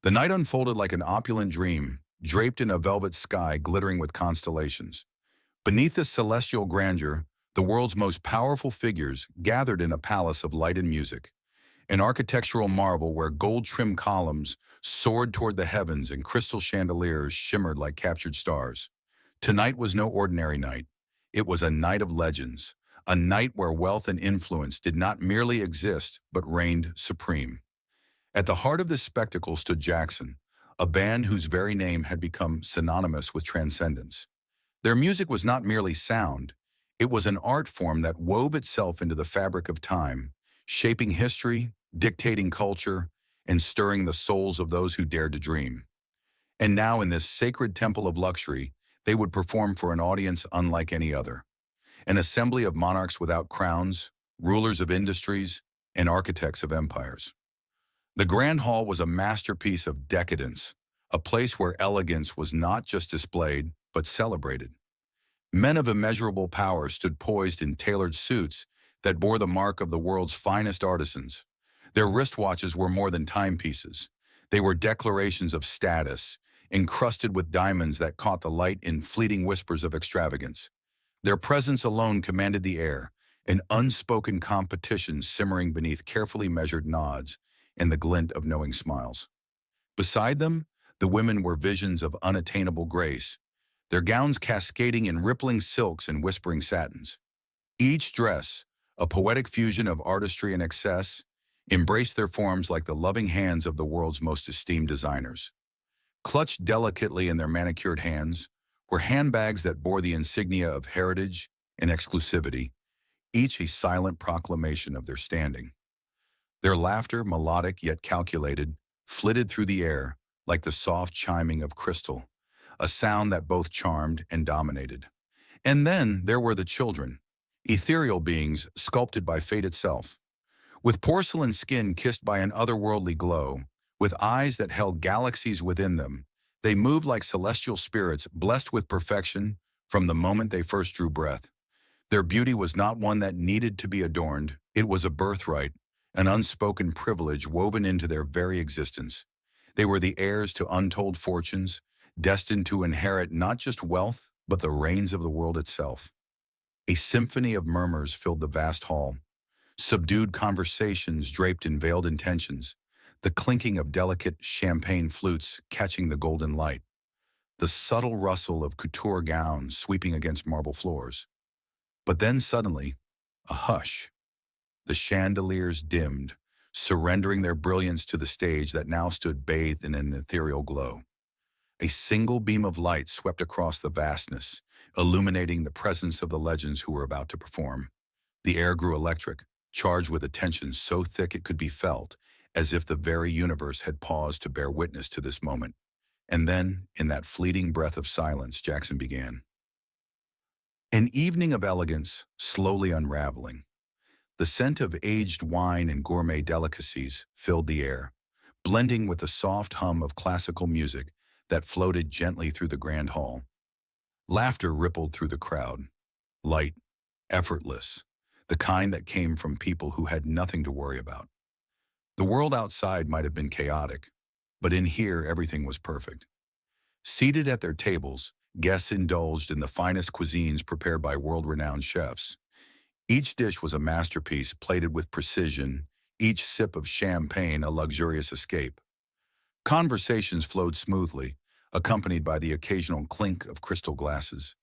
The night unfolded like an opulent dream, draped in a velvet sky glittering with constellations. Beneath this celestial grandeur, the world's most powerful figures gathered in a palace of light and music, an architectural marvel where gold-trimmed columns soared toward the heavens and crystal chandeliers shimmered like captured stars. Tonight was no ordinary night. It was a night of legends, a night where wealth and influence did not merely exist but reigned supreme. At the heart of this spectacle stood Jacson, a band whose very name had become synonymous with transcendence. Their music was not merely sound, it was an art form that wove itself into the fabric of time, shaping history, dictating culture, and stirring the souls of those who dared to dream. And now in this sacred temple of luxury, they would perform for an audience unlike any other. An assembly of monarchs without crowns, rulers of industries, and architects of empires. The Grand Hall was a masterpiece of decadence, a place where elegance was not just displayed, but celebrated. Men of immeasurable power stood poised in tailored suits that bore the mark of the world's finest artisans. Their wristwatches were more than timepieces. They were declarations of status, encrusted with diamonds that caught the light in fleeting whispers of extravagance. Their presence alone commanded the air, an unspoken competition simmering beneath carefully measured nods and the glint of knowing smiles. Beside them, the women were visions of unattainable grace, their gowns cascading in rippling silks and whispering satins. Each dress, a poetic fusion of artistry and excess, embraced their forms like the loving hands of the world's most esteemed designers. Clutched delicately in their manicured hands were handbags that bore the insignia of heritage and exclusivity, each a silent proclamation of their standing. Their laughter, melodic yet calculated, flitted through the air like the soft chiming of crystal, a sound that both charmed and dominated. And then there were the children, ethereal beings sculpted by fate itself. With porcelain skin kissed by an otherworldly glow, with eyes that held galaxies within them, they moved like celestial spirits blessed with perfection from the moment they first drew breath. Their beauty was not one that needed to be adorned, it was a birthright, an unspoken privilege woven into their very existence. They were the heirs to untold fortunes, destined to inherit not just wealth, but the reins of the world itself. A symphony of murmurs filled the vast hall, subdued conversations draped in veiled intentions, the clinking of delicate champagne flutes catching the golden light, the subtle rustle of couture gowns sweeping against marble floors. But then suddenly, a hush. The chandeliers dimmed, surrendering their brilliance to the stage that now stood bathed in an ethereal glow. A single beam of light swept across the vastness, illuminating the presence of the legends who were about to perform. The air grew electric, charged with a tension so thick it could be felt, as if the very universe had paused to bear witness to this moment. And then, in that fleeting breath of silence, Jacson began. An evening of elegance, slowly unraveling. The scent of aged wine and gourmet delicacies filled the air, blending with the soft hum of classical music that floated gently through the grand hall. Laughter rippled through the crowd, light, effortless, the kind that came from people who had nothing to worry about. The world outside might have been chaotic, but in here everything was perfect. Seated at their tables, guests indulged in the finest cuisines prepared by world-renowned chefs. Each dish was a masterpiece plated with precision, each sip of champagne a luxurious escape. Conversations flowed smoothly, accompanied by the occasional clink of crystal glasses.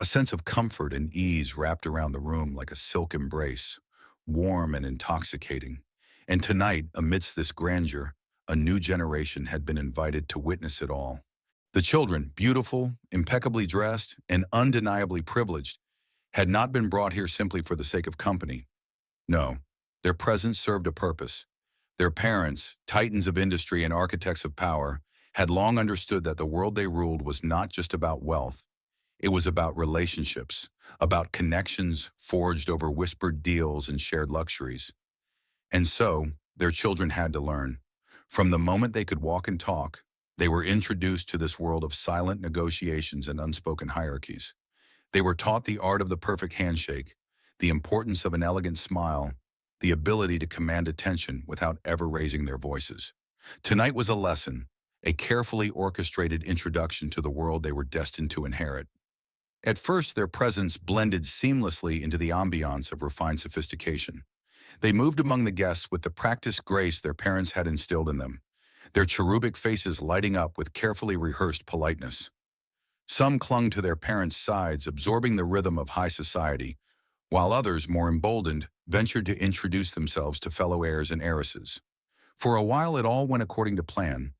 A sense of comfort and ease wrapped around the room like a silk embrace, warm and intoxicating. And tonight, amidst this grandeur, a new generation had been invited to witness it all. The children, beautiful, impeccably dressed, and undeniably privileged, had not been brought here simply for the sake of company. No, their presence served a purpose. Their parents, titans of industry and architects of power, had long understood that the world they ruled was not just about wealth. It was about relationships, about connections forged over whispered deals and shared luxuries. And so, their children had to learn. From the moment they could walk and talk, they were introduced to this world of silent negotiations and unspoken hierarchies. They were taught the art of the perfect handshake, the importance of an elegant smile, the ability to command attention without ever raising their voices. Tonight was a lesson, a carefully orchestrated introduction to the world they were destined to inherit. At first, their presence blended seamlessly into the ambiance of refined sophistication. They moved among the guests with the practiced grace their parents had instilled in them, their cherubic faces lighting up with carefully rehearsed politeness. Some clung to their parents' sides, absorbing the rhythm of high society, while others, more emboldened, ventured to introduce themselves to fellow heirs and heiresses. For a while it all went according to plan,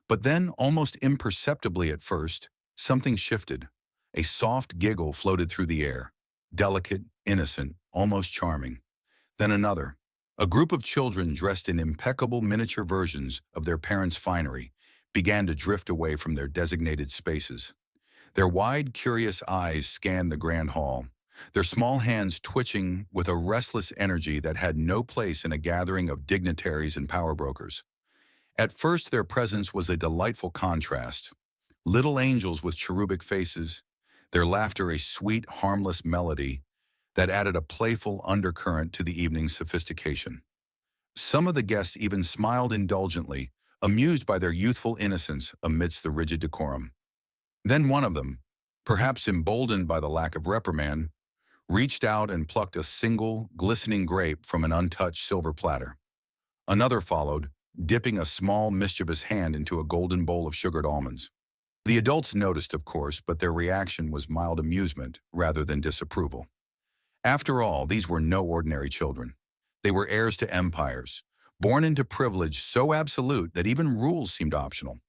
but then, almost imperceptibly at first, something shifted. A soft giggle floated through the air, delicate, innocent, almost charming. Then another. A group of children dressed in impeccable miniature versions of their parents' finery began to drift away from their designated spaces. Their wide, curious eyes scanned the grand hall, their small hands twitching with a restless energy that had no place in a gathering of dignitaries and power brokers. At first, their presence was a delightful contrast. Little angels with cherubic faces, their laughter a sweet, harmless melody that added a playful undercurrent to the evening's sophistication. Some of the guests even smiled indulgently, amused by their youthful innocence amidst the rigid decorum. Then one of them, perhaps emboldened by the lack of reprimand, reached out and plucked a single, glistening grape from an untouched silver platter. Another followed, dipping a small, mischievous hand into a golden bowl of sugared almonds. The adults noticed, of course, but their reaction was mild amusement rather than disapproval. After all, these were no ordinary children. They were heirs to empires, born into privilege so absolute that even rules seemed optional.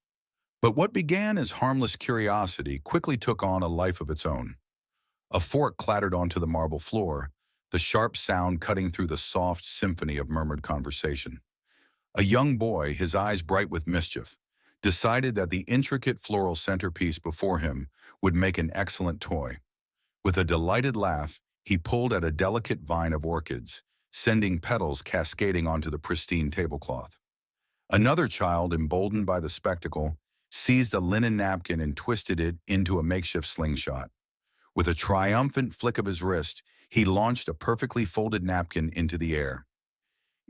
But what began as harmless curiosity quickly took on a life of its own. A fork clattered onto the marble floor, the sharp sound cutting through the soft symphony of murmured conversation. A young boy, his eyes bright with mischief, decided that the intricate floral centerpiece before him would make an excellent toy. With a delighted laugh, he pulled at a delicate vine of orchids, sending petals cascading onto the pristine tablecloth. Another child, emboldened by the spectacle, seized a linen napkin and twisted it into a makeshift slingshot. With a triumphant flick of his wrist, he launched a perfectly folded napkin into the air.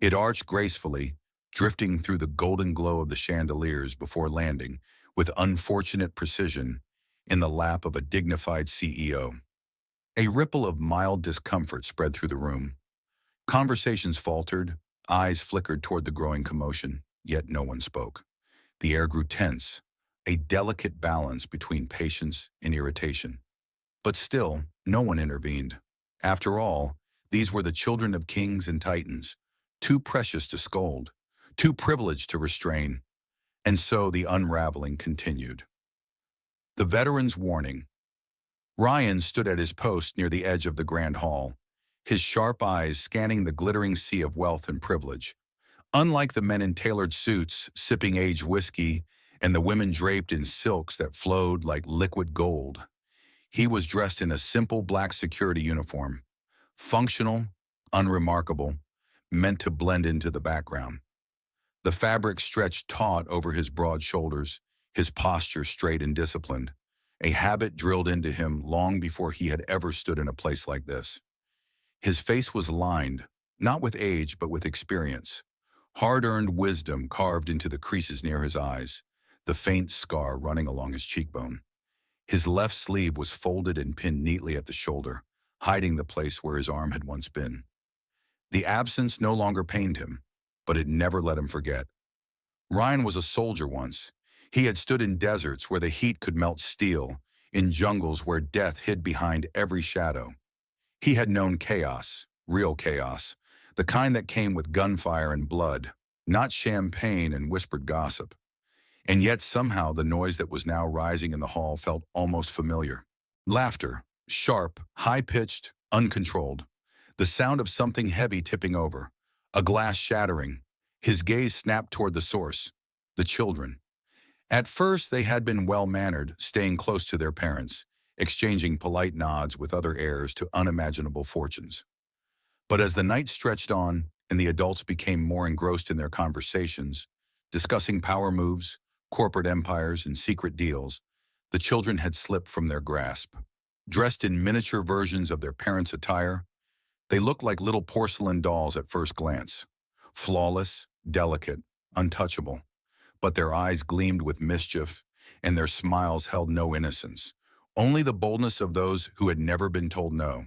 It arched gracefully, drifting through the golden glow of the chandeliers before landing, with unfortunate precision, in the lap of a dignified CEO. A ripple of mild discomfort spread through the room. Conversations faltered, eyes flickered toward the growing commotion, yet no one spoke. The air grew tense, a delicate balance between patience and irritation. But still, no one intervened. After all, these were the children of kings and titans, too precious to scold, too privileged to restrain. And so the unraveling continued. The veteran's warning. Ryan stood at his post near the edge of the grand hall, his sharp eyes scanning the glittering sea of wealth and privilege. Unlike the men in tailored suits, sipping aged whiskey, and the women draped in silks that flowed like liquid gold, he was dressed in a simple black security uniform, functional, unremarkable, meant to blend into the background. The fabric stretched taut over his broad shoulders, his posture straight and disciplined, a habit drilled into him long before he had ever stood in a place like this. His face was lined, not with age but with experience, hard-earned wisdom carved into the creases near his eyes, the faint scar running along his cheekbone. His left sleeve was folded and pinned neatly at the shoulder, hiding the place where his arm had once been. The absence no longer pained him, but it never let him forget. Ryan was a soldier once. He had stood in deserts where the heat could melt steel, in jungles where death hid behind every shadow. He had known chaos, real chaos, the kind that came with gunfire and blood, not champagne and whispered gossip. And yet somehow the noise that was now rising in the hall felt almost familiar. Laughter, sharp, high-pitched, uncontrolled. The sound of something heavy tipping over, a glass shattering. His gaze snapped toward the source, the children. At first they had been well-mannered, staying close to their parents, exchanging polite nods with other heirs to unimaginable fortunes. But as the night stretched on and the adults became more engrossed in their conversations, discussing power moves, corporate empires, and secret deals, the children had slipped from their grasp. Dressed in miniature versions of their parents' attire, they looked like little porcelain dolls at first glance, flawless, delicate, untouchable. but their eyes gleamed with mischief, and their smiles held no innocence, only the boldness of those who had never been told no.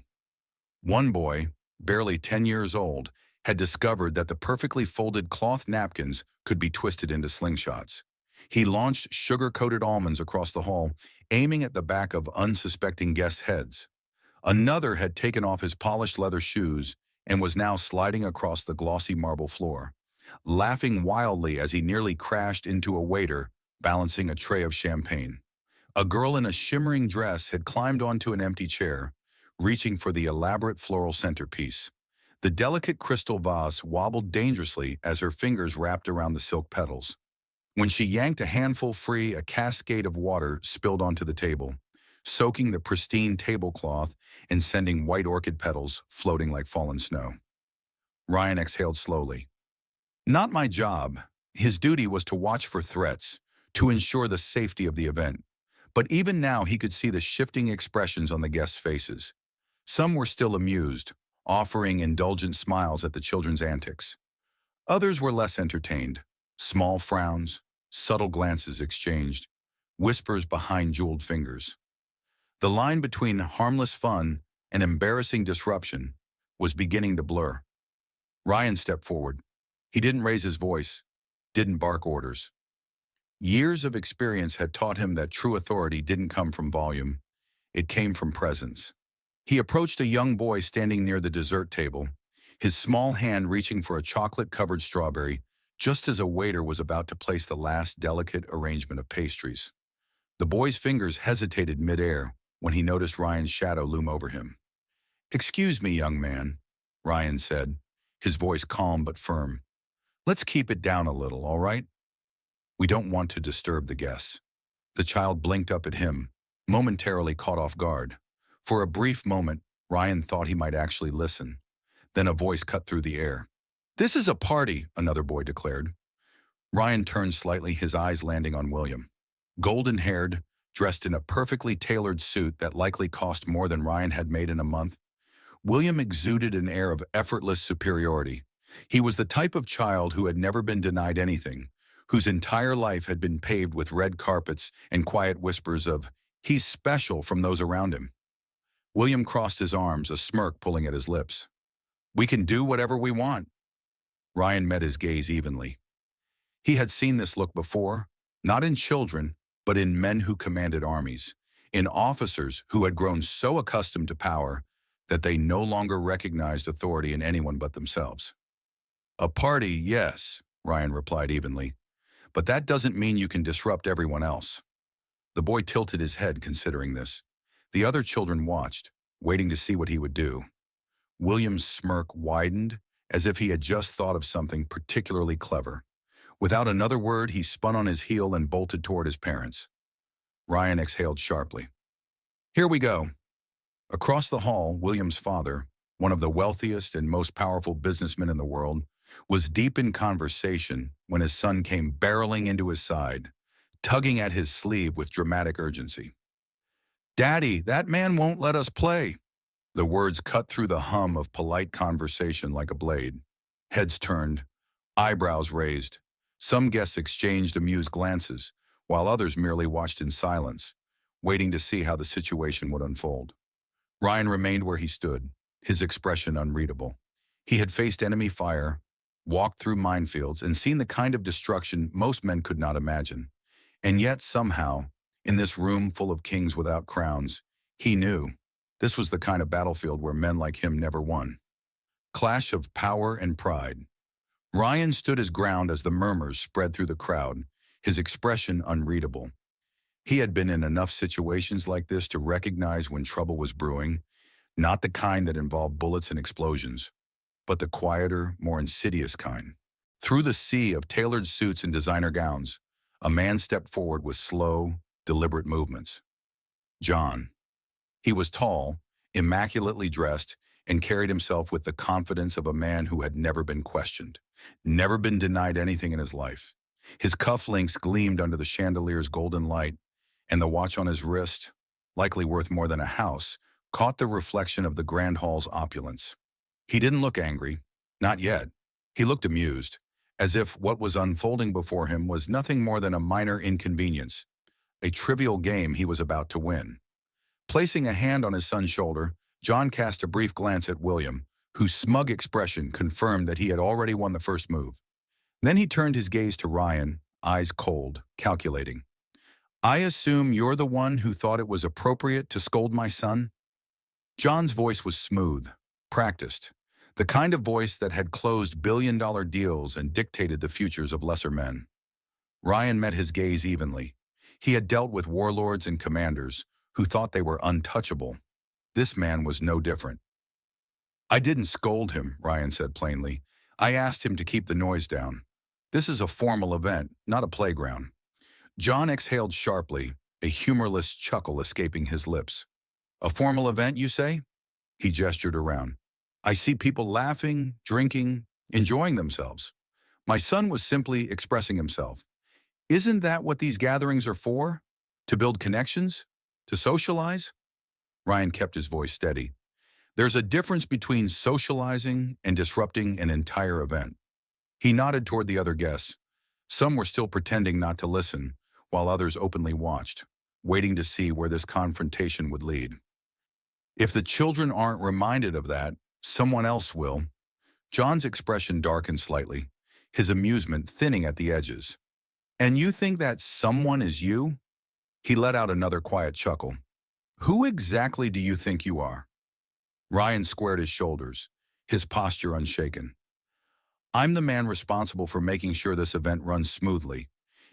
One boy, barely 10 years old, had discovered that the perfectly folded cloth napkins could be twisted into slingshots. He launched sugar-coated almonds across the hall, aiming at the back of unsuspecting guests' heads. Another had taken off his polished leather shoes and was now sliding across the glossy marble floor, laughing wildly as he nearly crashed into a waiter balancing a tray of champagne. A girl in a shimmering dress had climbed onto an empty chair, reaching for the elaborate floral centerpiece. The delicate crystal vase wobbled dangerously as her fingers wrapped around the silk petals. When she yanked a handful free, a cascade of water spilled onto the table, soaking the pristine tablecloth and sending white orchid petals floating like fallen snow. Ryan exhaled slowly. Not my job. His duty was to watch for threats, to ensure the safety of the event. But even now he could see the shifting expressions on the guests' faces. Some were still amused, offering indulgent smiles at the children's antics. Others were less entertained, small frowns, subtle glances exchanged, whispers behind jeweled fingers. The line between harmless fun and embarrassing disruption was beginning to blur. Ryan stepped forward. He didn't raise his voice, didn't bark orders. Years of experience had taught him that true authority didn't come from volume, it came from presence. He approached a young boy standing near the dessert table, his small hand reaching for a chocolate-covered strawberry, just as a waiter was about to place the last delicate arrangement of pastries. The boy's fingers hesitated midair when he noticed Ryan's shadow loom over him. "Excuse me, young man," Ryan said, his voice calm but firm. "Let's keep it down a little, all right? We don't want to disturb the guests." The child blinked up at him, momentarily caught off guard. For a brief moment, Ryan thought he might actually listen. Then a voice cut through the air. "This is a party," another boy declared. Ryan turned slightly, his eyes landing on William. Golden-haired, dressed in a perfectly tailored suit that likely cost more than Ryan had made in a month, William exuded an air of effortless superiority. He was the type of child who had never been denied anything, whose entire life had been paved with red carpets and quiet whispers of, "He's special," from those around him. William crossed his arms, a smirk pulling at his lips. "We can do whatever we want." Ryan met his gaze evenly. He had seen this look before, not in children, but in men who commanded armies, in officers who had grown so accustomed to power that they no longer recognized authority in anyone but themselves. "A party, yes," Ryan replied evenly, "but that doesn't mean you can disrupt everyone else." The boy tilted his head, considering this. The other children watched, waiting to see what he would do. William's smirk widened, as if he had just thought of something particularly clever. Without another word, he spun on his heel and bolted toward his parents. Ryan exhaled sharply. "Here we go." Across the hall, William's father, one of the wealthiest and most powerful businessmen in the world, was deep in conversation when his son came barreling into his side, tugging at his sleeve with dramatic urgency. "Daddy, that man won't let us play." The words cut through the hum of polite conversation like a blade. Heads turned, eyebrows raised. Some guests exchanged amused glances, while others merely watched in silence, waiting to see how the situation would unfold. Ryan remained where he stood, his expression unreadable. He had faced enemy fire, walked through minefields, and seen the kind of destruction most men could not imagine. And yet, somehow, in this room full of kings without crowns, he knew this was the kind of battlefield where men like him never won. Clash of power and pride. Ryan stood his ground as the murmurs spread through the crowd, his expression unreadable. He had been in enough situations like this to recognize when trouble was brewing, not the kind that involved bullets and explosions, but the quieter, more insidious kind. Through the sea of tailored suits and designer gowns, a man stepped forward with slow, deliberate movements. John. He was tall, immaculately dressed, and carried himself with the confidence of a man who had never been questioned, never been denied anything in his life. His cufflinks gleamed under the chandelier's golden light, and the watch on his wrist, likely worth more than a house, caught the reflection of the grand hall's opulence. He didn't look angry, not yet. He looked amused, as if what was unfolding before him was nothing more than a minor inconvenience, a trivial game he was about to win. Placing a hand on his son's shoulder, John cast a brief glance at William, whose smug expression confirmed that he had already won the first move. Then he turned his gaze to Ryan, eyes cold, calculating. "I assume you're the one who thought it was appropriate to scold my son?" John's voice was smooth, practiced, the kind of voice that had closed billion-dollar deals and dictated the futures of lesser men. Ryan met his gaze evenly. He had dealt with warlords and commanders who thought they were untouchable. This man was no different. "I didn't scold him," Ryan said plainly. "I asked him to keep the noise down. This is a formal event, not a playground." John exhaled sharply, a humorless chuckle escaping his lips. "A formal event, you say?" He gestured around. "I see people laughing, drinking, enjoying themselves. My son was simply expressing himself. Isn't that what these gatherings are for? To build connections? To socialize?" Ryan kept his voice steady. "There's a difference between socializing and disrupting an entire event." He nodded toward the other guests. Some were still pretending not to listen, while others openly watched, waiting to see where this confrontation would lead. "If the children aren't reminded of that, someone else will." John's expression darkened slightly, his amusement thinning at the edges. "And you think that someone is you?" He let out another quiet chuckle. "Who exactly do you think you are?" Ryan squared his shoulders, his posture unshaken. "I'm the man responsible for making sure this event runs smoothly.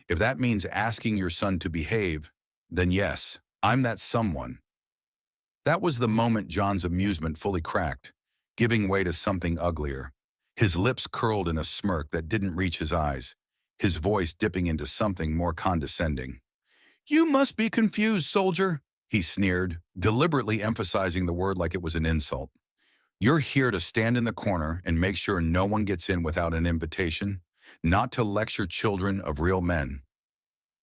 If that means asking your son to behave, then yes, I'm that someone." That was the moment John's amusement fully cracked, giving way to something uglier. His lips curled in a smirk that didn't reach his eyes, his voice dipping into something more condescending. "You must be confused, soldier," he sneered, deliberately emphasizing the word like it was an insult. "You're here to stand in the corner and make sure no one gets in without an invitation, not to lecture children of real men."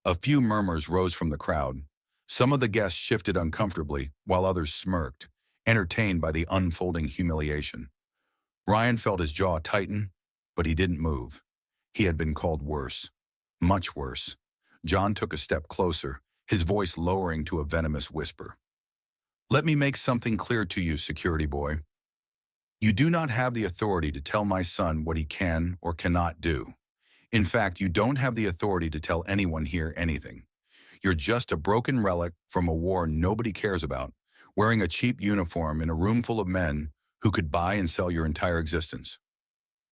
A few murmurs rose from the crowd. Some of the guests shifted uncomfortably, while others smirked, entertained by the unfolding humiliation. Ryan felt his jaw tighten, but he didn't move. He had been called worse, much worse. John took a step closer, his voice lowering to a venomous whisper. "Let me make something clear to you, security boy. You do not have the authority to tell my son what he can or cannot do. In fact, you don't have the authority to tell anyone here anything. You're just a broken relic from a war nobody cares about, wearing a cheap uniform in a room full of men who could buy and sell your entire existence."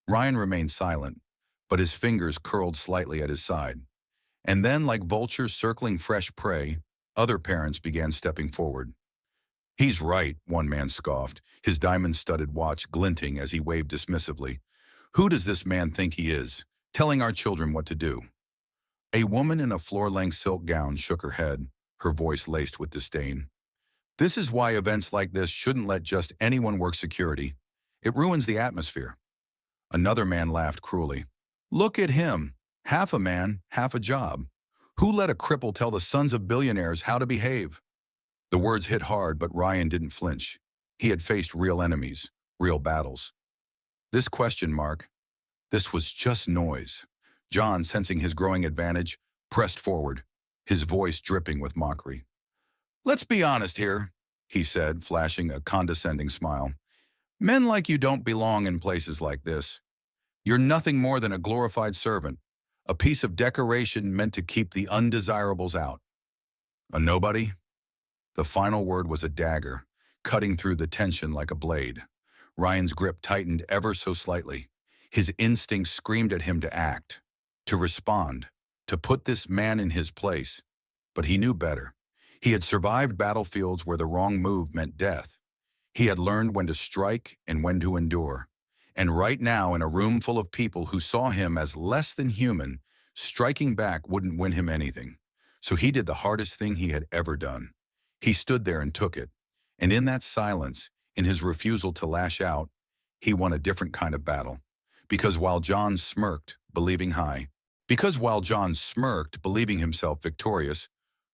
Ryan remained silent, but his fingers curled slightly at his side. And then, like vultures circling fresh prey, other parents began stepping forward. "He's right," one man scoffed, his diamond-studded watch glinting as he waved dismissively. "Who does this man think he is, telling our children what to do?" A woman in a floor-length silk gown shook her head, her voice laced with disdain. "This is why events like this shouldn't let just anyone work security. It ruins the atmosphere." Another man laughed cruelly. "Look at him, half a man, half a job. Who let a cripple tell the sons of billionaires how to behave?" The words hit hard, but Ryan didn't flinch. He had faced real enemies, real battles. This question mark, this was just noise. John, sensing his growing advantage, pressed forward, his voice dripping with mockery. "Let's be honest here," he said, flashing a condescending smile. "Men like you don't belong in places like this. You're nothing more than a glorified servant, a piece of decoration meant to keep the undesirables out." "A nobody?" The final word was a dagger, cutting through the tension like a blade. Ryan's grip tightened ever so slightly. His instincts screamed at him to act, to respond, to put this man in his place. But he knew better. He had survived battlefields where the wrong move meant death. He had learned when to strike and when to endure. And right now, in a room full of people who saw him as less than human, striking back wouldn't win him anything. So he did the hardest thing he had ever done. He stood there and took it. And in that silence, in his refusal to lash out, he won a different kind of battle. Because while John smirked, believing himself victorious,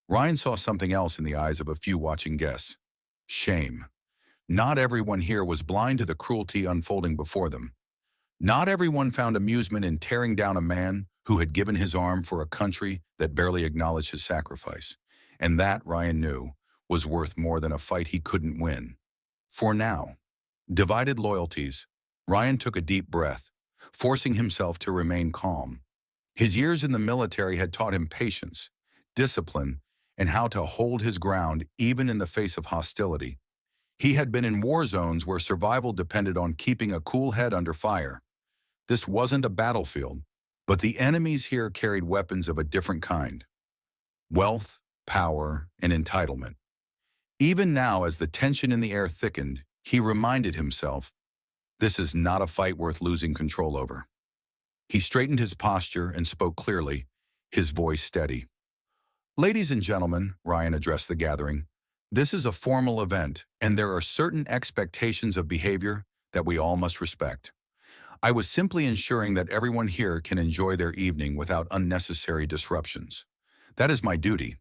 Ryan saw something else in the eyes of a few watching guests. Shame. Not everyone here was blind to the cruelty unfolding before them. Not everyone found amusement in tearing down a man who had given his arm for a country that barely acknowledged his sacrifice. And that, Ryan knew, was worth more than a fight he couldn't win. For now, divided loyalties, Ryan took a deep breath, forcing himself to remain calm. His years in the military had taught him patience, discipline, and how to hold his ground even in the face of hostility. He had been in war zones where survival depended on keeping a cool head under fire. This wasn't a battlefield, but the enemies here carried weapons of a different kind: wealth, power, and entitlement. Even now, as the tension in the air thickened, he reminded himself, this is not a fight worth losing control over. He straightened his posture and spoke clearly, his voice steady. Ladies and gentlemen, Ryan addressed the gathering, this is a formal event, and there are certain expectations of behavior that we all must respect. I was simply ensuring that everyone here can enjoy their evening without unnecessary disruptions. That is my duty.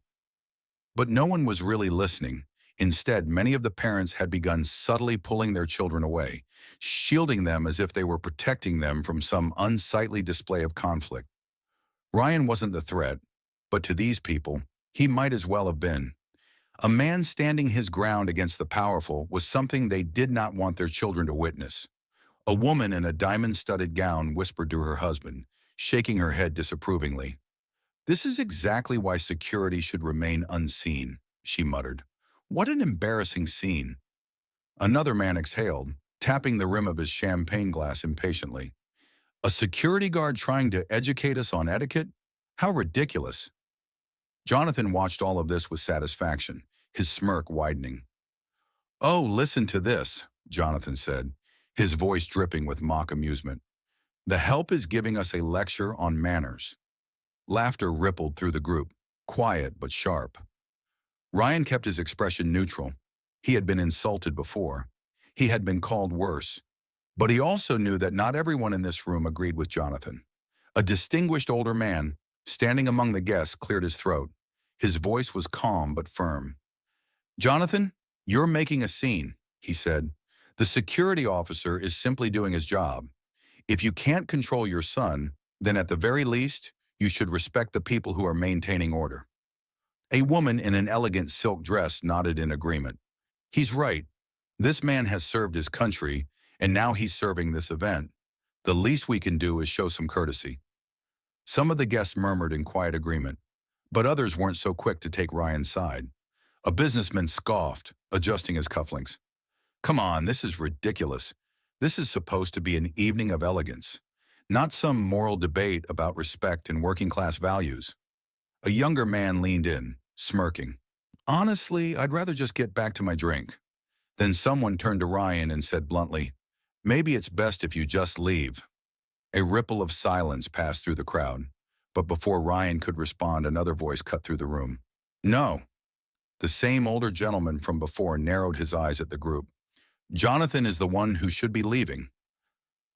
But no one was really listening. Instead, many of the parents had begun subtly pulling their children away, shielding them as if they were protecting them from some unsightly display of conflict. Ryan wasn't the threat, but to these people, he might as well have been. A man standing his ground against the powerful was something they did not want their children to witness. A woman in a diamond-studded gown whispered to her husband, shaking her head disapprovingly. "This is exactly why security should remain unseen," she muttered. "What an embarrassing scene." Another man exhaled, tapping the rim of his champagne glass impatiently. "A security guard trying to educate us on etiquette? How ridiculous." Jonathan watched all of this with satisfaction, his smirk widening. "Oh, listen to this," Jonathan said, his voice dripping with mock amusement. "The help is giving us a lecture on manners." Laughter rippled through the group, quiet but sharp. Ryan kept his expression neutral. He had been insulted before. He had been called worse. But he also knew that not everyone in this room agreed with Jonathan. A distinguished older man, standing among the guests, cleared his throat. His voice was calm but firm. "Jonathan, you're making a scene," he said. "The security officer is simply doing his job. If you can't control your son, then at the very least, you should respect the people who are maintaining order." A woman in an elegant silk dress nodded in agreement. "He's right. This man has served his country, and now he's serving this event. The least we can do is show some courtesy." Some of the guests murmured in quiet agreement, but others weren't so quick to take Ryan's side. A businessman scoffed, adjusting his cufflinks. "Come on, this is ridiculous. This is supposed to be an evening of elegance, not some moral debate about respect and working-class values." A younger man leaned in, smirking. "Honestly, I'd rather just get back to my drink." Then someone turned to Ryan and said bluntly, "Maybe it's best if you just leave." A ripple of silence passed through the crowd, but before Ryan could respond, another voice cut through the room. "No." The same older gentleman from before narrowed his eyes at the group. "Jonathan is the one who should be leaving."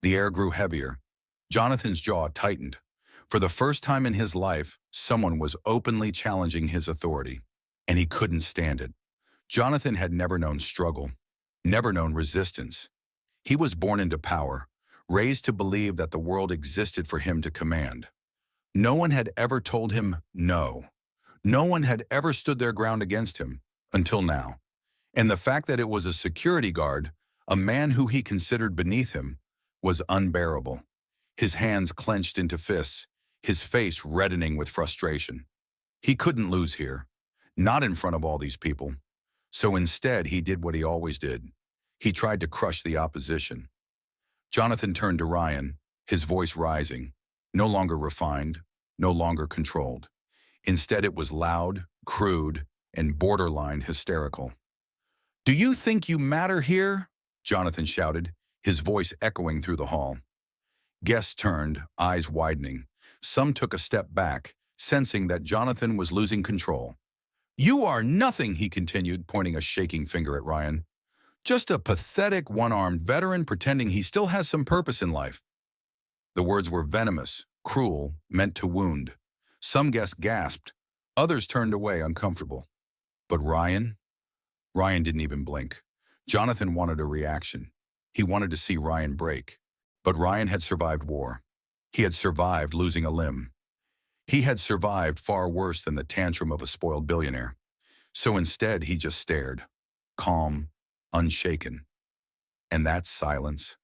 The air grew heavier. Jonathan's jaw tightened. For the first time in his life, someone was openly challenging his authority, and he couldn't stand it. Jonathan had never known struggle, never known resistance. He was born into power, raised to believe that the world existed for him to command. No one had ever told him no. No one had ever stood their ground against him, until now. And the fact that it was a security guard, a man who he considered beneath him, was unbearable. His hands clenched into fists, his face reddening with frustration. He couldn't lose here, not in front of all these people. So instead, he did what he always did. He tried to crush the opposition. Jonathan turned to Ryan, his voice rising, no longer refined, no longer controlled. Instead, it was loud, crude, and borderline hysterical. "Do you think you matter here?" Jonathan shouted, his voice echoing through the hall. Guests turned, eyes widening. Some took a step back, sensing that Jonathan was losing control. "You are nothing," he continued, pointing a shaking finger at Ryan. "Just a pathetic one-armed veteran pretending he still has some purpose in life." The words were venomous, cruel, meant to wound. Some guests gasped. Others turned away, uncomfortable. But Ryan? Ryan didn't even blink. Jonathan wanted a reaction. He wanted to see Ryan break. But Ryan had survived war. He had survived losing a limb. He had survived far worse than the tantrum of a spoiled billionaire. So instead, he just stared, calm, unshaken. And that silence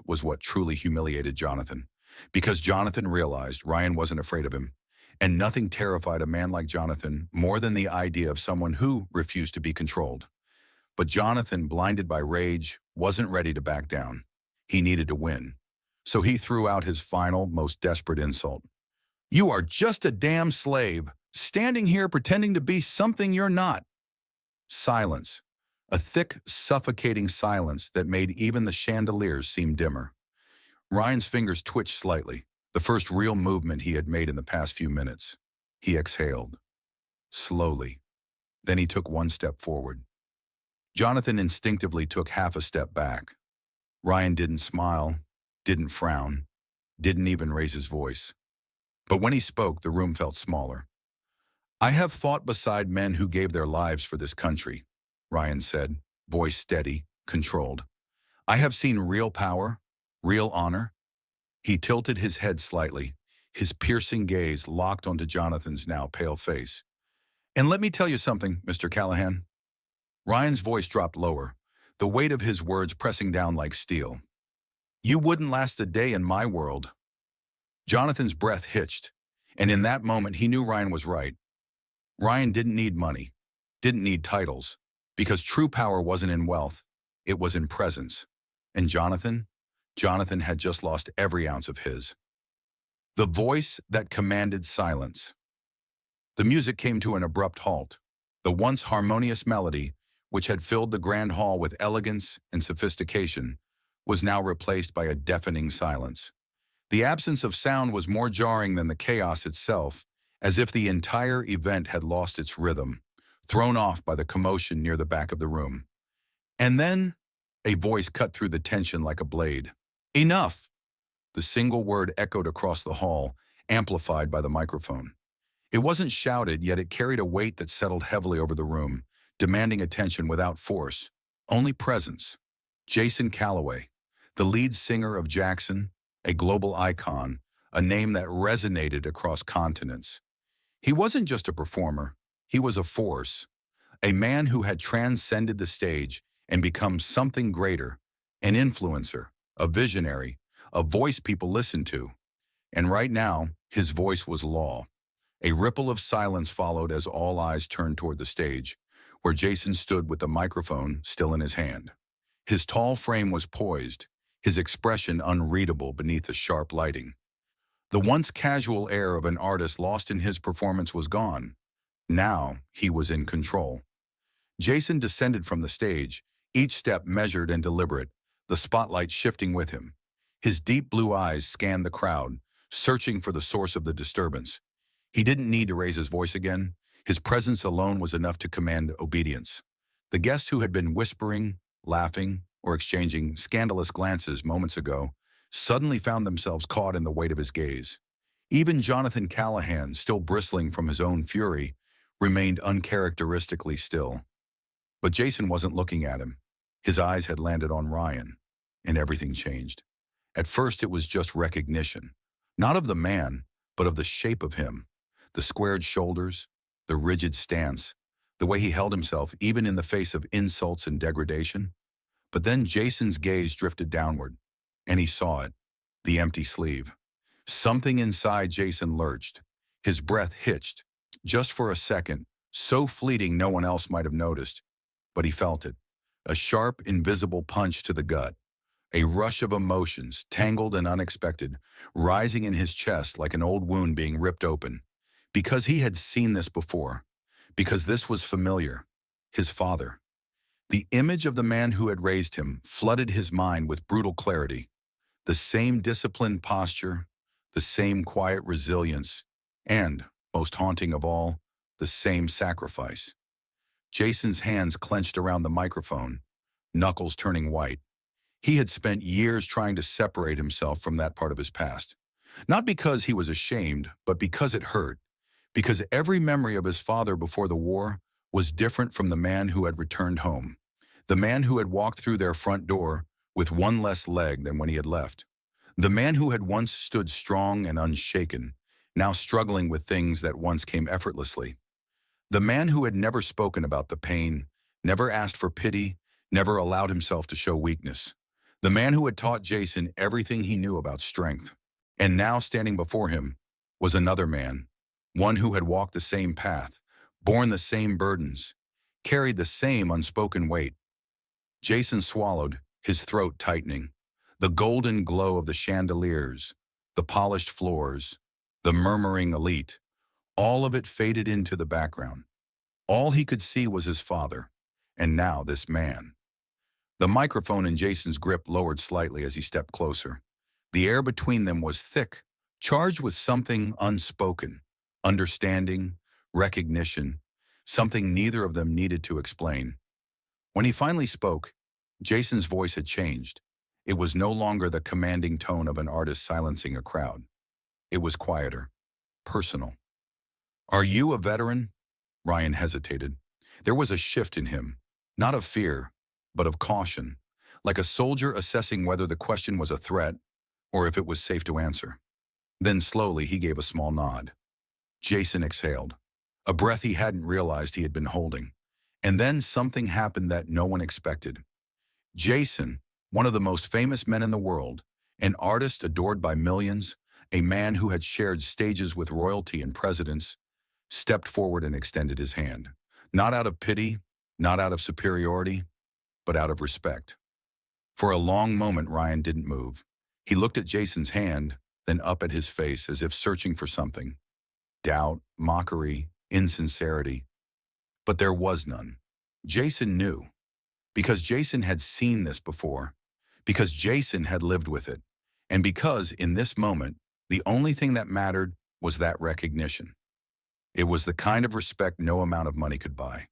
was what truly humiliated Jonathan. Because Jonathan realized Ryan wasn't afraid of him. And nothing terrified a man like Jonathan more than the idea of someone who refused to be controlled. But Jonathan, blinded by rage, wasn't ready to back down. He needed to win. So he threw out his final, most desperate insult. "You are just a damn slave, standing here pretending to be something you're not." Silence. A thick, suffocating silence that made even the chandeliers seem dimmer. Ryan's fingers twitched slightly, the first real movement he had made in the past few minutes. He exhaled. Slowly. Then he took one step forward. Jonathan instinctively took half a step back. Ryan didn't smile, didn't frown, didn't even raise his voice. But when he spoke, the room felt smaller. "I have fought beside men who gave their lives for this country," Ryan said, voice steady, controlled. "I have seen real power, real honor." He tilted his head slightly, his piercing gaze locked onto Jonathan's now pale face. "And let me tell you something, Mr. Callahan." Ryan's voice dropped lower, the weight of his words pressing down like steel. "You wouldn't last a day in my world." Jonathan's breath hitched, and in that moment he knew Ryan was right. Ryan didn't need money, didn't need titles, because true power wasn't in wealth, it was in presence. And Jonathan had just lost every ounce of his. The voice that commanded silence. The music came to an abrupt halt. The once harmonious melody, which had filled the grand hall with elegance and sophistication, was now replaced by a deafening silence. The absence of sound was more jarring than the chaos itself, as if the entire event had lost its rhythm, thrown off by the commotion near the back of the room. And then, a voice cut through the tension like a blade. "Enough!" The single word echoed across the hall, amplified by the microphone. It wasn't shouted, yet it carried a weight that settled heavily over the room, demanding attention without force, only presence. Jason Calloway, the lead singer of Jacson, a global icon, a name that resonated across continents. He wasn't just a performer, he was a force, a man who had transcended the stage and become something greater, an influencer, a visionary, a voice people listened to. And right now, his voice was law. A ripple of silence followed as all eyes turned toward the stage, where Jason stood with the microphone still in his hand. His tall frame was poised, his expression unreadable beneath the sharp lighting. The once casual air of an artist lost in his performance was gone. Now he was in control. Jason descended from the stage, each step measured and deliberate, the spotlight shifting with him. His deep blue eyes scanned the crowd, searching for the source of the disturbance. He didn't need to raise his voice again. His presence alone was enough to command obedience. The guests who had been whispering, laughing, or exchanging scandalous glances moments ago suddenly found themselves caught in the weight of his gaze. Even Jonathan Callahan, still bristling from his own fury, remained uncharacteristically still. But Jason wasn't looking at him. His eyes had landed on Ryan, and everything changed. At first it was just recognition, not of the man, but of the shape of him, the squared shoulders, the rigid stance, the way he held himself even in the face of insults and degradation. But then Jason's gaze drifted downward, and he saw it, the empty sleeve. Something inside Jason lurched. His breath hitched, just for a second, so fleeting no one else might have noticed. But he felt it, a sharp, invisible punch to the gut, a rush of emotions, tangled and unexpected, rising in his chest like an old wound being ripped open. Because he had seen this before, because this was familiar, his father. The image of the man who had raised him flooded his mind with brutal clarity. The same disciplined posture, the same quiet resilience, and, most haunting of all, the same sacrifice. Jason's hands clenched around the microphone, knuckles turning white. He had spent years trying to separate himself from that part of his past. Not because he was ashamed, but because it hurt. Because every memory of his father before the war was different from the man who had returned home. The man who had walked through their front door with one less leg than when he had left. The man who had once stood strong and unshaken, now struggling with things that once came effortlessly. The man who had never spoken about the pain, never asked for pity, never allowed himself to show weakness. The man who had taught Jacson everything he knew about strength. And now standing before him was another man, one who had walked the same path, borne the same burdens, carried the same unspoken weight. Jacson swallowed, his throat tightening. The golden glow of the chandeliers, the polished floors, the murmuring elite, all of it faded into the background. All he could see was his father, and now this man. The microphone in Jason's grip lowered slightly as he stepped closer. The air between them was thick, charged with something unspoken, understanding, recognition, something neither of them needed to explain. When he finally spoke, Jason's voice had changed. It was no longer the commanding tone of an artist silencing a crowd. It was quieter, personal. "Are you a veteran?" Ryan hesitated. There was a shift in him, not of fear, but of caution, like a soldier assessing whether the question was a threat or if it was safe to answer. Then slowly he gave a small nod. Jacson exhaled, a breath he hadn't realized he had been holding. And then something happened that no one expected. Jacson, one of the most famous men in the world, an artist adored by millions, a man who had shared stages with royalty and presidents, stepped forward and extended his hand. Not out of pity, not out of superiority, but out of respect. For a long moment, Ryan didn't move. He looked at Jason's hand, then up at his face as if searching for something. Doubt, mockery, insincerity. But there was none. Jacson knew. Because Jacson had seen this before. Because Jacson had lived with it. And because, in this moment, the only thing that mattered was that recognition. It was the kind of respect no amount of money could buy.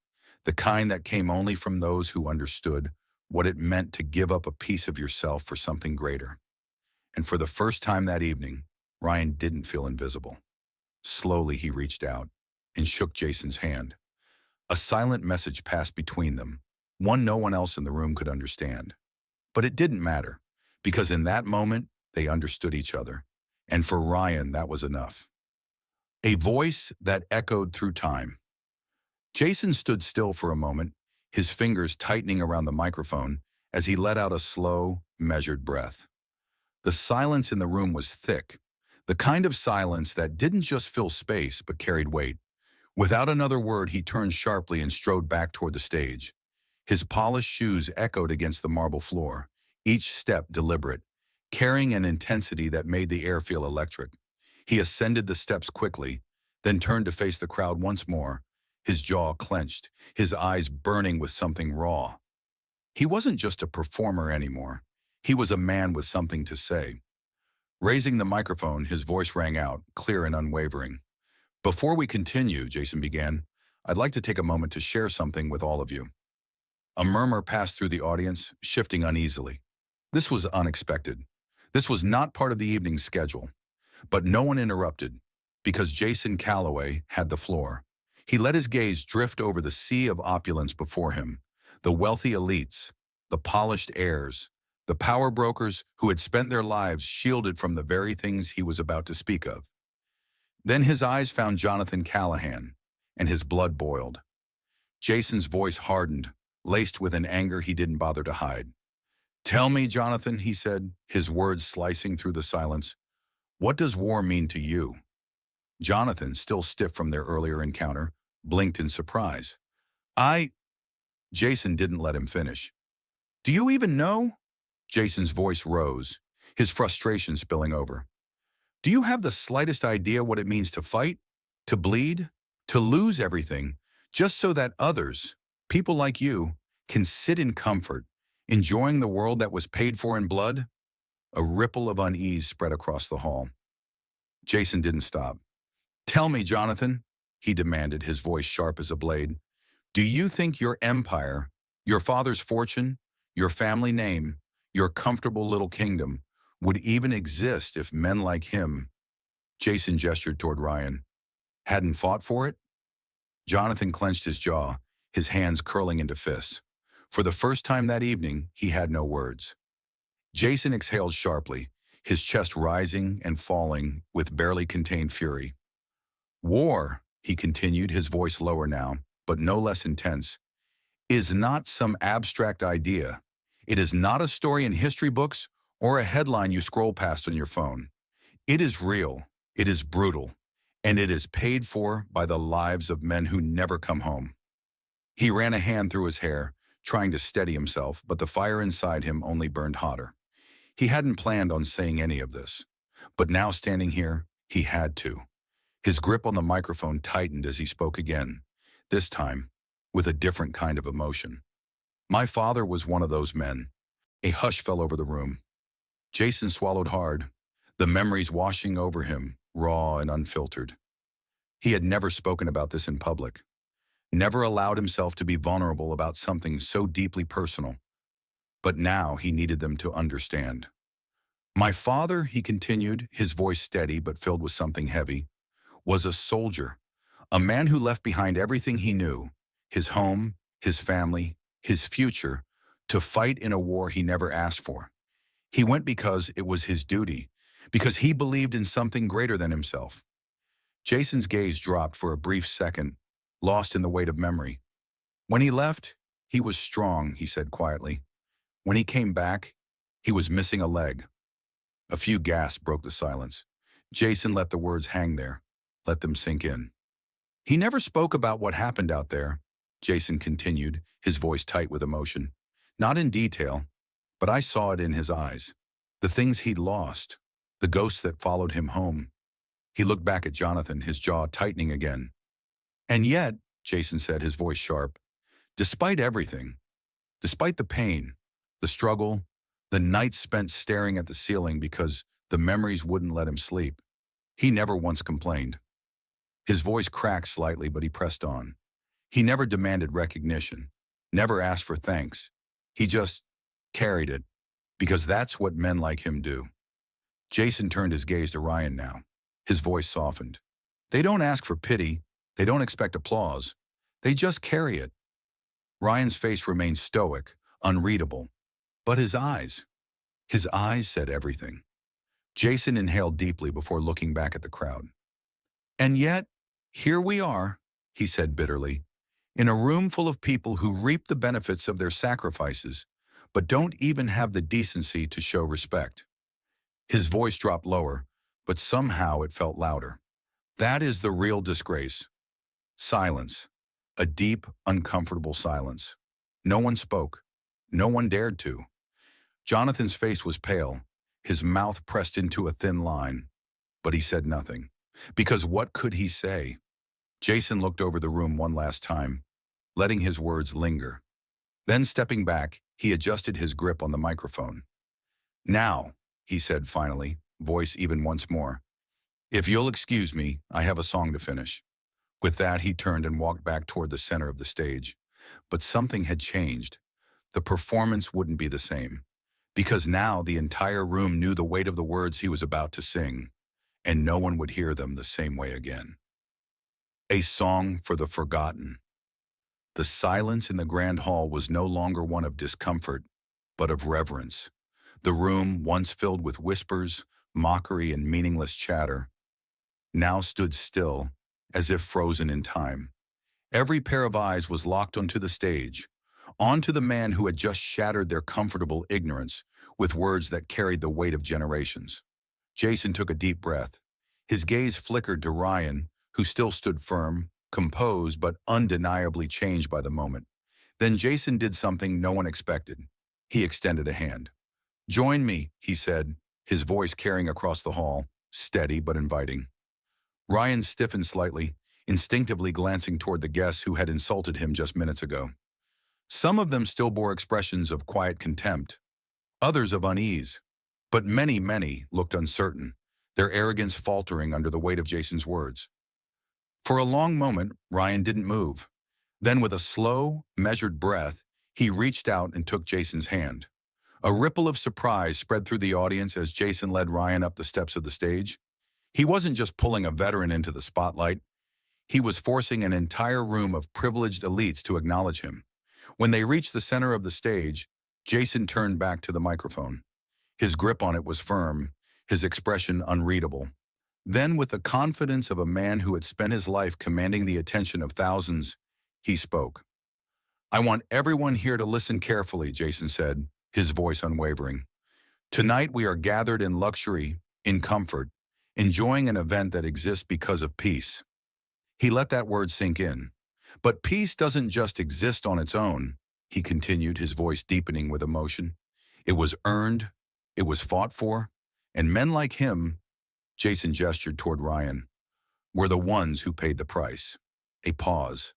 The kind that came only from those who understood what it meant to give up a piece of yourself for something greater. And for the first time that evening, Ryan didn't feel invisible. Slowly he reached out and shook Jason's hand. A silent message passed between them, one no one else in the room could understand. But it didn't matter, because in that moment, they understood each other. And for Ryan, that was enough. A voice that echoed through time. Jacson stood still for a moment, his fingers tightening around the microphone as he let out a slow, measured breath. The silence in the room was thick, the kind of silence that didn't just fill space but carried weight. Without another word, he turned sharply and strode back toward the stage. His polished shoes echoed against the marble floor, each step deliberate, carrying an intensity that made the air feel electric. He ascended the steps quickly, then turned to face the crowd once more, his jaw clenched, his eyes burning with something raw. He wasn't just a performer anymore. He was a man with something to say. Raising the microphone, his voice rang out, clear and unwavering. "Before we continue," Jacson began, "I'd like to take a moment to share something with all of you." A murmur passed through the audience, shifting uneasily. This was unexpected. This was not part of the evening's schedule. But no one interrupted, because Jacson Calloway had the floor. He let his gaze drift over the sea of opulence before him, the wealthy elites, the polished heirs, the power brokers who had spent their lives shielded from the very things he was about to speak of. Then his eyes found Jonathan Callahan, and his blood boiled. Jason's voice hardened, laced with an anger he didn't bother to hide. "Tell me, Jonathan," he said, his words slicing through the silence, "what does war mean to you?" Jonathan, still stiff from their earlier encounter, blinked in surprise. Jacson didn't let him finish. "Do you even know?" Jason's voice rose, his frustration spilling over. "Do you have the slightest idea what it means to fight, to bleed, to lose everything, just so that others, people like you, can sit in comfort, enjoying the world that was paid for in blood?" A ripple of unease spread across the hall. Jacson didn't stop. "Tell me, Jonathan," he demanded, his voice sharp as a blade. "Do you think your empire, your father's fortune, your family name, your comfortable little kingdom, would even exist if men like him," Jacson gestured toward Ryan, "hadn't fought for it?" Jonathan clenched his jaw, his hands curling into fists. For the first time that evening, he had no words. Jacson exhaled sharply, his chest rising and falling with barely contained fury. War, he continued, his voice lower now, but no less intense, is not some abstract idea. It is not a story in history books or a headline you scroll past on your phone. It is real, it is brutal, and it is paid for by the lives of men who never come home. He ran a hand through his hair, trying to steady himself, but the fire inside him only burned hotter. He hadn't planned on saying any of this, but now standing here, he had to. His grip on the microphone tightened as he spoke again, this time with a different kind of emotion. My father was one of those men. A hush fell over the room. Jacson swallowed hard, the memories washing over him, raw and unfiltered. He had never spoken about this in public, never allowed himself to be vulnerable about something so deeply personal. But now he needed them to understand. My father, he continued, his voice steady but filled with something heavy, was a soldier, a man who left behind everything he knew, his home, his family, his future, to fight in a war he never asked for. He went because it was his duty, because he believed in something greater than himself. Jason's gaze dropped for a brief second, lost in the weight of memory. When he left, he was strong, he said quietly. When he came back, he was missing a leg. A few gasps broke the silence. Jacson let the words hang there, let them sink in. He never spoke about what happened out there, Jacson continued, his voice tight with emotion. Not in detail, but I saw it in his eyes. The things he'd lost, the ghosts that followed him home. He looked back at Jonathan, his jaw tightening again. And yet, Jacson said, his voice sharp, despite everything, despite the pain, the struggle, the nights spent staring at the ceiling because the memories wouldn't let him sleep, he never once complained. His voice cracked slightly, but he pressed on. He never demanded recognition, never asked for thanks. He just carried it, because that's what men like him do. Jacson turned his gaze to Ryan now. His voice softened. They don't ask for pity. They don't expect applause. They just carry it. Ryan's face remained stoic, unreadable. But his eyes said everything. Jacson inhaled deeply before looking back at the crowd. And yet, here we are, he said bitterly, in a room full of people who reap the benefits of their sacrifices, but don't even have the decency to show respect. His voice dropped lower, but somehow it felt louder. That is the real disgrace. Silence. A deep, uncomfortable silence. No one spoke. No one dared to. Jonathan's face was pale, his mouth pressed into a thin line, but he said nothing. Because what could he say? Jacson looked over the room one last time, letting his words linger. Then stepping back, he adjusted his grip on the microphone. Now, he said finally, voice even once more, if you'll excuse me, I have a song to finish. With that, he turned and walked back toward the center of the stage. But something had changed. The performance wouldn't be the same, because now the entire room knew the weight of the words he was about to sing, and no one would hear them the same way again. A song for the forgotten. The silence in the grand hall was no longer one of discomfort, but of reverence. The room, once filled with whispers, mockery, and meaningless chatter, now stood still, as if frozen in time. Every pair of eyes was locked onto the stage, onto the man who had just shattered their comfortable ignorance with words that carried the weight of generations. Jacson took a deep breath. His gaze flickered to Ryan, who still stood firm, composed but undeniably changed by the moment. Then Jacson did something no one expected. He extended a hand. Join me, he said, his voice carrying across the hall, steady but inviting. Ryan stiffened slightly, instinctively glancing toward the guests who had insulted him just minutes ago. Some of them still bore expressions of quiet contempt, others of unease, but many looked uncertain, their arrogance faltering under the weight of Jason's words. For a long moment, Ryan didn't move. Then with a slow, measured breath, he reached out and took Jason's hand. A ripple of surprise spread through the audience as Jacson led Ryan up the steps of the stage. He wasn't just pulling a veteran into the spotlight. He was forcing an entire room of privileged elites to acknowledge him. When they reached the center of the stage, Jacson turned back to the microphone. His grip on it was firm, his expression unreadable. Then, with the confidence of a man who had spent his life commanding the attention of thousands, he spoke. "I want everyone here to listen carefully," Jacson said, his voice unwavering. "Tonight we are gathered in luxury, in comfort, enjoying an event that exists because of peace." He let that word sink in. "But peace doesn't just exist on its own," he continued, his voice deepening with emotion. "It was earned, it was fought for, and men like him," Jacson gestured toward Ryan, "were the ones who paid the price." A pause,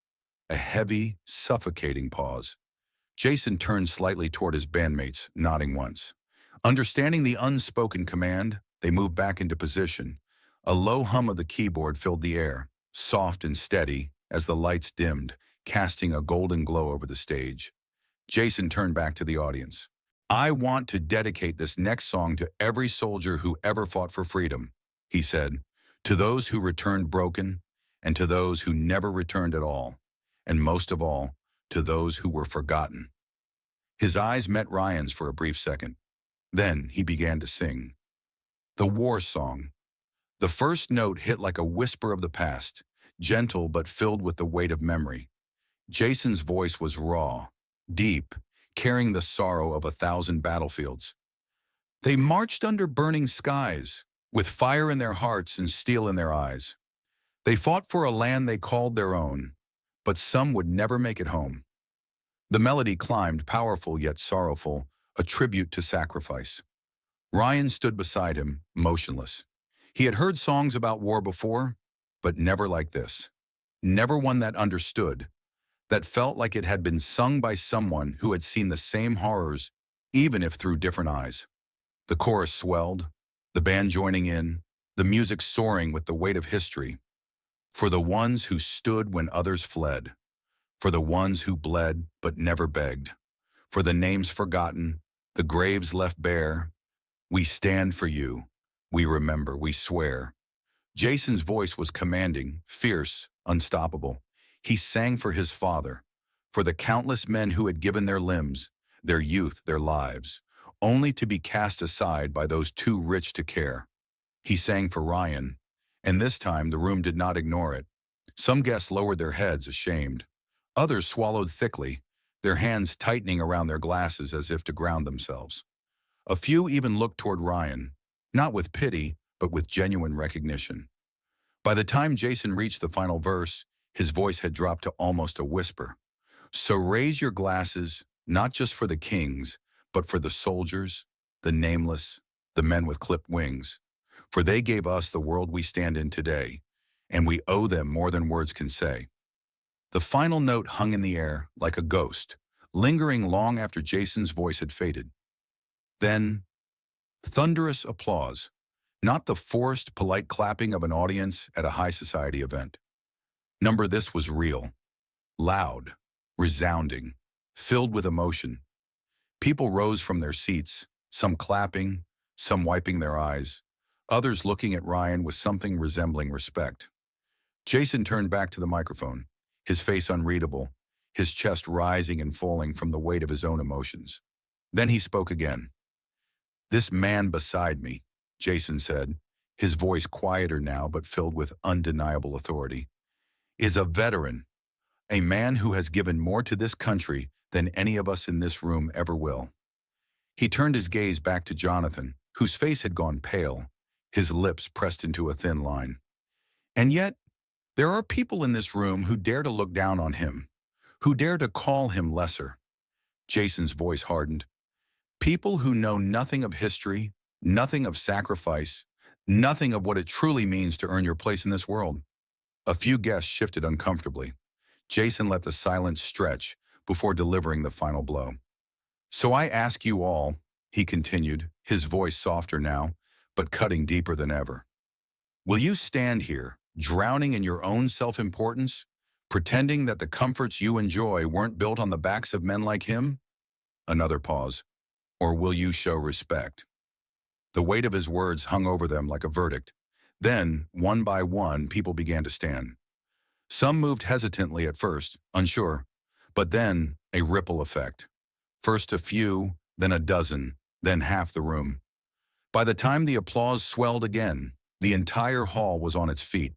a heavy, suffocating pause. Jacson turned slightly toward his bandmates, nodding once. Understanding the unspoken command, they moved back into position. A low hum of the keyboard filled the air, soft and steady, as the lights dimmed, casting a golden glow over the stage. Jacson turned back to the audience. "I want to dedicate this next song to every soldier who ever fought for freedom," he said, "to those who returned broken, and to those who never returned at all, and most of all, to those who were forgotten." His eyes met Ryan's for a brief second. Then he began to sing. The war song. The first note hit like a whisper of the past, gentle but filled with the weight of memory. Jason's voice was raw, deep, carrying the sorrow of 1,000 battlefields. They marched under burning skies, with fire in their hearts and steel in their eyes. They fought for a land they called their own, but some would never make it home. The melody climbed, powerful yet sorrowful, a tribute to sacrifice. Ryan stood beside him, motionless. He had heard songs about war before, but never like this. Never one that understood, that felt like it had been sung by someone who had seen the same horrors, even if through different eyes. The chorus swelled, the band joining in, the music soaring with the weight of history. For the ones who stood when others fled, for the ones who bled but never begged, for the names forgotten, the graves left bare, we stand for you, we remember, we swear. Jason's voice was commanding, fierce, unstoppable. He sang for his father, for the countless men who had given their limbs, their youth, their lives, only to be cast aside by those too rich to care. He sang for Ryan, and this time the room did not ignore it. Some guests lowered their heads, ashamed. Others swallowed thickly, their hands tightening around their glasses as if to ground themselves. A few even looked toward Ryan, not with pity, but with genuine recognition. By the time Jacson reached the final verse, his voice had dropped to almost a whisper. "So raise your glasses, not just for the kings, but for the soldiers, the nameless, the men with clipped wings. For they gave us the world we stand in today, and we owe them more than words can say." The final note hung in the air like a ghost, lingering long after Jason's voice had faded. Then, thunderous applause, not the forced, polite clapping of an audience at a high society event. Number this was real, loud, resounding, filled with emotion. People rose from their seats, some clapping, some wiping their eyes, others looking at Ryan with something resembling respect. Jacson turned back to the microphone, his face unreadable, his chest rising and falling from the weight of his own emotions. Then he spoke again. "This man beside me," Jacson said, his voice quieter now but filled with undeniable authority, "is a veteran, a man who has given more to this country than any of us in this room ever will." He turned his gaze back to Jonathan, whose face had gone pale, his lips pressed into a thin line. "And yet, there are people in this room who dare to look down on him, who dare to call him lesser." Jason's voice hardened. "People who know nothing of history, nothing of sacrifice, nothing of what it truly means to earn your place in this world." A few guests shifted uncomfortably. Jacson let the silence stretch before delivering the final blow. "So I ask you all," he continued, his voice softer now, but cutting deeper than ever, "will you stand here, drowning in your own self-importance, pretending that the comforts you enjoy weren't built on the backs of men like him?" Another pause. "Or will you show respect?" The weight of his words hung over them like a verdict. Then, one by one, people began to stand. Some moved hesitantly at first, unsure, but then a ripple effect. First a few, then a dozen, then half the room. By the time the applause swelled again, the entire hall was on its feet.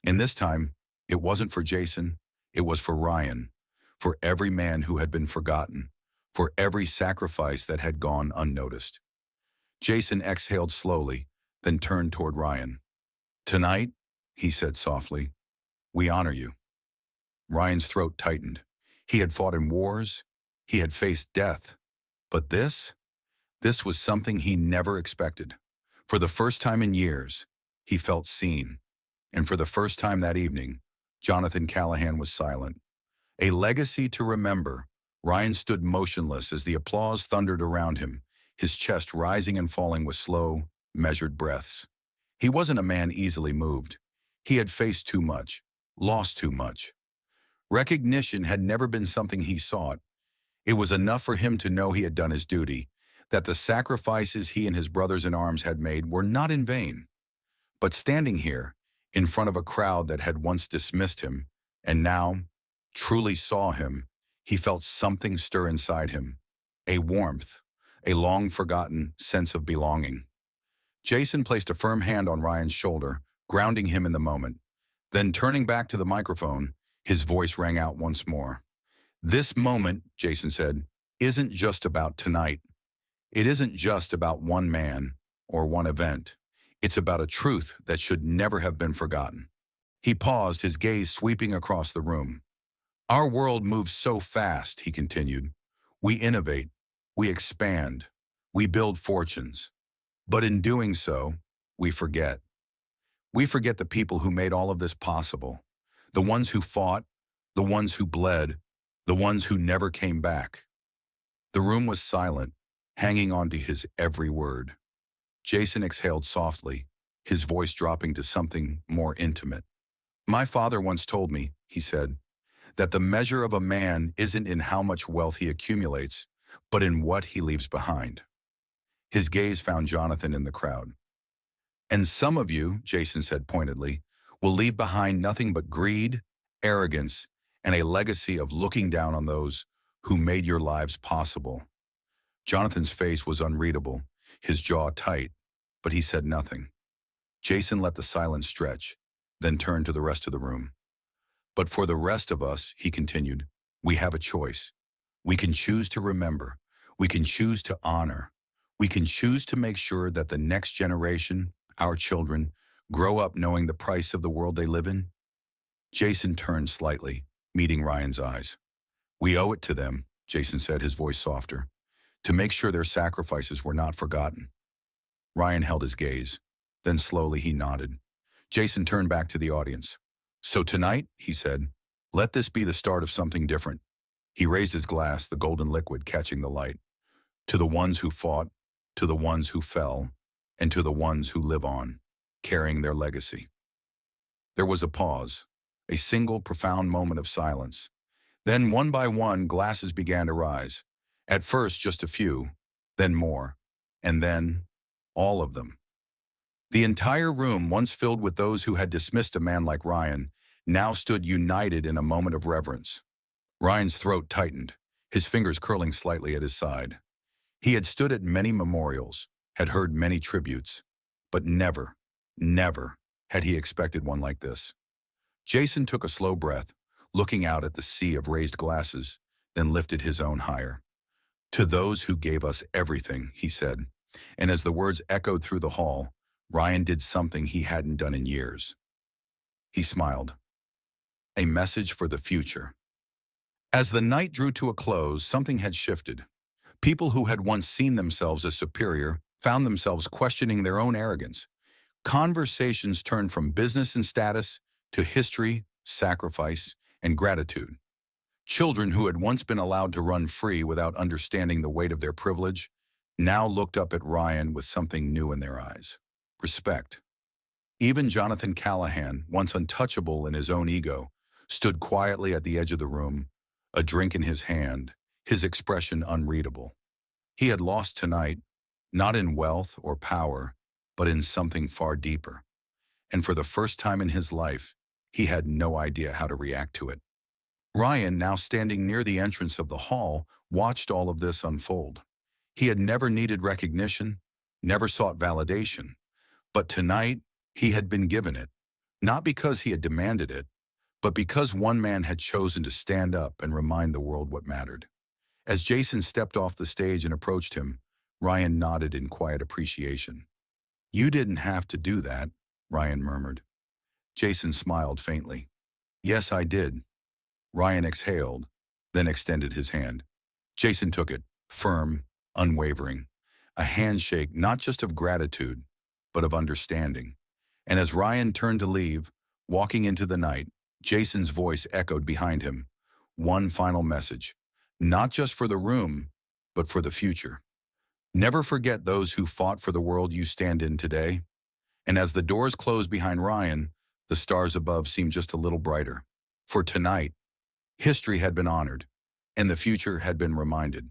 And this time, it wasn't for Jacson, it was for Ryan, for every man who had been forgotten, for every sacrifice that had gone unnoticed. Jacson exhaled slowly, then turned toward Ryan. "Tonight," he said softly, "we honor you." Ryan's throat tightened. He had fought in wars, he had faced death, but this was something he never expected. For the first time in years, he felt seen. And for the first time that evening, Jonathan Callahan was silent. A legacy to remember, Ryan stood motionless as the applause thundered around him, his chest rising and falling with slow, measured breaths. He wasn't a man easily moved. He had faced too much, lost too much. Recognition had never been something he sought. It was enough for him to know he had done his duty, that the sacrifices he and his brothers in arms had made were not in vain. But standing here, in front of a crowd that had once dismissed him, and now truly saw him, he felt something stir inside him, a warmth, a long-forgotten sense of belonging. Jacson placed a firm hand on Ryan's shoulder, grounding him in the moment. Then turning back to the microphone, his voice rang out once more. "This moment," Jacson said, "isn't just about tonight. It isn't just about one man or one event. It's about a truth that should never have been forgotten." He paused, his gaze sweeping across the room. "Our world moves so fast," he continued. "We innovate, we expand, we build fortunes. But in doing so, we forget. We forget the people who made all of this possible. The ones who fought, the ones who bled, the ones who never came back." The room was silent, hanging on to his every word. Jacson exhaled softly, his voice dropping to something more intimate. "My father once told me," he said, "that the measure of a man isn't in how much wealth he accumulates, but in what he leaves behind." His gaze found Jonathan in the crowd. "And some of you," Jacson said pointedly, "will leave behind nothing but greed, arrogance, and a legacy of looking down on those who made your lives possible." Jonathan's face was unreadable, his jaw tight, but he said nothing. Jacson let the silence stretch, then turned to the rest of the room. "But for the rest of us," he continued, "we have a choice. We can choose to remember. We can choose to honor. We can choose to make sure that the next generation, our children, grow up knowing the price of the world they live in." Jacson turned slightly, meeting Ryan's eyes. "We owe it to them," Jacson said, his voice softer, "to make sure their sacrifices were not forgotten." Ryan held his gaze. Then slowly he nodded. Jacson turned back to the audience. "So tonight," he said, "let this be the start of something different." He raised his glass, the golden liquid catching the light. "To the ones who fought, to the ones who fell, and to the ones who live on, carrying their legacy." There was a pause, a single profound moment of silence. Then one by one, glasses began to rise. At first just a few, then more, and then all of them. The entire room, once filled with those who had dismissed a man like Ryan, now stood united in a moment of reverence. Ryan's throat tightened, his fingers curling slightly at his side. He had stood at many memorials, had heard many tributes, but never, never had he expected one like this. Jacson took a slow breath, looking out at the sea of raised glasses, then lifted his own higher. "To those who gave us everything," he said, and as the words echoed through the hall, Ryan did something he hadn't done in years. He smiled. A message for the future. As the night drew to a close, something had shifted. People who had once seen themselves as superior found themselves questioning their own arrogance. Conversations turned from business and status to history, sacrifice, and gratitude. Children who had once been allowed to run free without understanding the weight of their privilege now looked up at Ryan with something new in their eyes. Respect. Even Jonathan Callahan, once untouchable in his own ego, stood quietly at the edge of the room, a drink in his hand, his expression unreadable. He had lost tonight, not in wealth or power, but in something far deeper. And for the first time in his life, he had no idea how to react to it. Ryan, now standing near the entrance of the hall, watched all of this unfold. He had never needed recognition, never sought validation. But tonight, he had been given it, not because he had demanded it, but because one man had chosen to stand up and remind the world what mattered. As Jacson stepped off the stage and approached him, Ryan nodded in quiet appreciation. "You didn't have to do that," Ryan murmured. Jacson smiled faintly. "Yes, I did." Ryan exhaled, then extended his hand. Jacson took it, firm, unwavering, a handshake not just of gratitude, but of understanding. And as Ryan turned to leave, walking into the night, Jason's voice echoed behind him. One final message, not just for the room, but for the future. Never forget those who fought for the world you stand in today. And as the doors closed behind Ryan, the stars above seemed just a little brighter. For tonight, history had been honored, and the future had been reminded.